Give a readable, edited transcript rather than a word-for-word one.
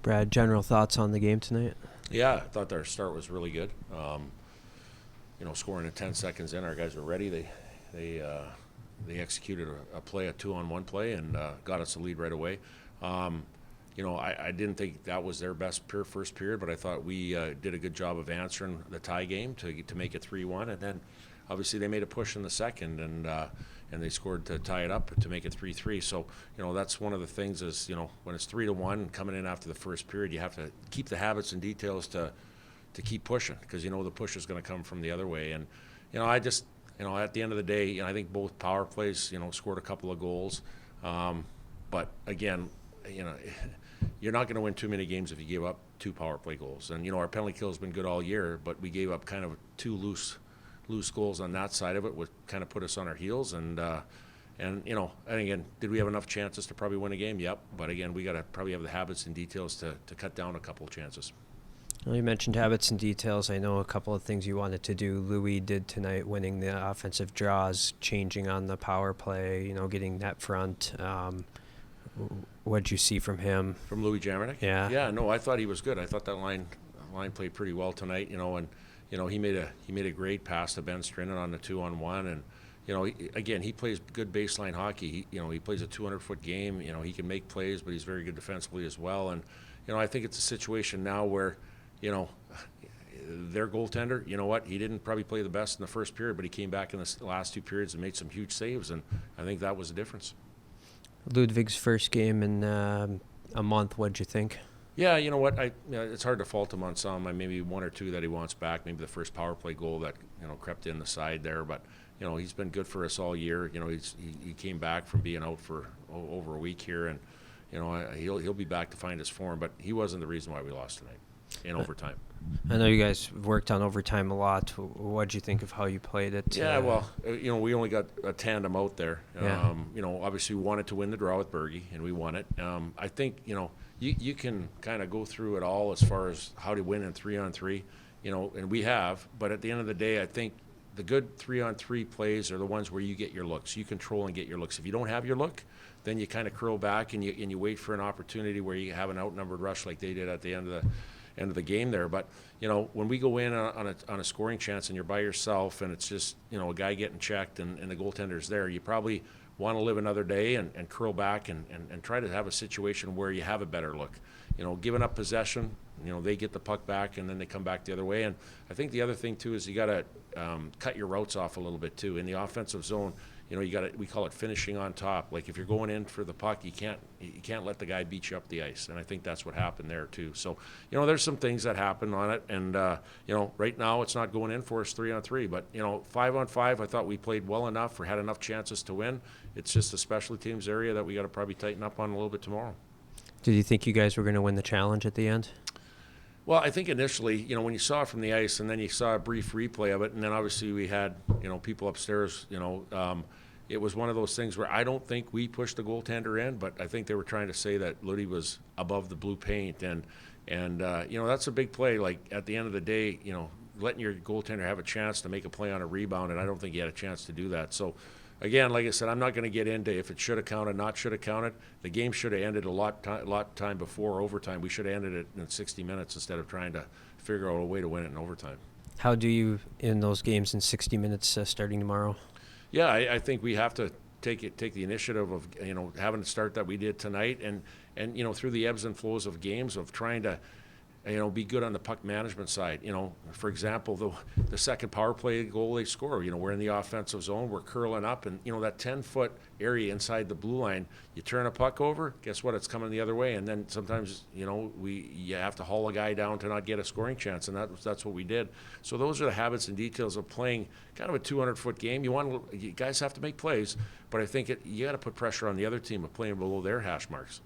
Brad, general thoughts on the game tonight? Yeah, I thought our start was really good. Scoring in 10 seconds in, our guys were ready. They they executed a play, a 2-on-1 play, and got us a lead right away. I didn't think that was their best first period, but I thought we did a good job of answering the tie game to make it 3-1, and then obviously they made a push in the second, and they scored to tie it up to make it 3-3. So that's one of the things is when it's 3-1 coming in after the first period, you have to keep the habits and details to keep pushing because the push is going to come from the other way. And I just at the end of the day, I think both power plays scored a couple of goals, but again, you're not going to win too many games if you give up two power play goals. And our penalty kill has been good all year, but we gave up kind of two loose goals on that side of it, which kind of put us on our heels. And again, did we have enough chances to probably win a game? Yep. But again, we got to probably have the habits and details to cut down a couple of chances. Well, you mentioned habits and details. I know a couple of things you wanted to do. Louis did tonight, winning the offensive draws, changing on the power play, getting net front. What did you see from him? From Louis Jamernick? Yeah. Yeah, no, I thought he was good. I thought that line played pretty well tonight, and he made a great pass to Ben Strinnen on the 2-on-1, and he plays good baseline hockey. He plays a 200-foot game. He can make plays, but he's very good defensively as well. And I think it's a situation now where their goaltender, he didn't probably play the best in the first period, but he came back in the last two periods and made some huge saves, and I think that was the difference. Ludwig's first game in a month. What'd you think? Yeah, you know what? It's hard to fault him on some. Maybe one or two that he wants back. Maybe the first power play goal that crept in the side there. But he's been good for us all year. He came back from being out for over a week here, and he'll be back to find his form. But he wasn't the reason why we lost tonight in overtime. I know you guys worked on overtime a lot. What'd you think of how you played it? Yeah, well, we only got a tandem out there. Yeah. Obviously we wanted to win the draw with Berge, and we won it. I think, you can kind of go through it all as far as how to win in 3-on-3, and we have. But at the end of the day, I think the good 3-on-3 plays are the ones where you get your looks. You control and get your looks. If you don't have your look, then you kind of curl back and you wait for an opportunity where you have an outnumbered rush like they did at the end of the game there. But when we go in on a scoring chance and you're by yourself and it's just a guy getting checked and the goaltender's there, you probably want to live another day and curl back and try to have a situation where you have a better look. Giving up possession, they get the puck back and then they come back the other way. And I think the other thing too is you got to cut your routes off a little bit too in the offensive zone. We call it finishing on top. Like if you're going in for the puck, you can't let the guy beat you up the ice. And I think that's what happened there too. So, there's some things that happen on it. And, right now it's not going in for us 3-on-3, but 5-on-5, I thought we played well enough or had enough chances to win. It's just the special teams area that we got to probably tighten up on a little bit tomorrow. Did you think you guys were going to win the challenge at the end? Well, I think initially, when you saw it from the ice and then you saw a brief replay of it, and then obviously we had, people upstairs, it was one of those things where I don't think we pushed the goaltender in, but I think they were trying to say that Ludi was above the blue paint. And that's a big play. Like at the end of the day, letting your goaltender have a chance to make a play on a rebound, and I don't think he had a chance to do that. So, again, like I said, I'm not going to get into if it should have counted, not should have counted. The game should have ended a lot time before overtime. We should have ended it in 60 minutes instead of trying to figure out a way to win it in overtime. How do you in those games in 60 minutes starting tomorrow? Yeah, I think we have to take the initiative of having the start that we did tonight, and through the ebbs and flows of games of trying to be good on the puck management side. For example, the second power play goal they score, we're in the offensive zone, we're curling up, and that 10-foot area inside the blue line, you turn a puck over, guess what? It's coming the other way, and then sometimes you have to haul a guy down to not get a scoring chance, and that's what we did. So those are the habits and details of playing kind of a 200-foot game. You guys have to make plays, but I think you got to put pressure on the other team of playing below their hash marks.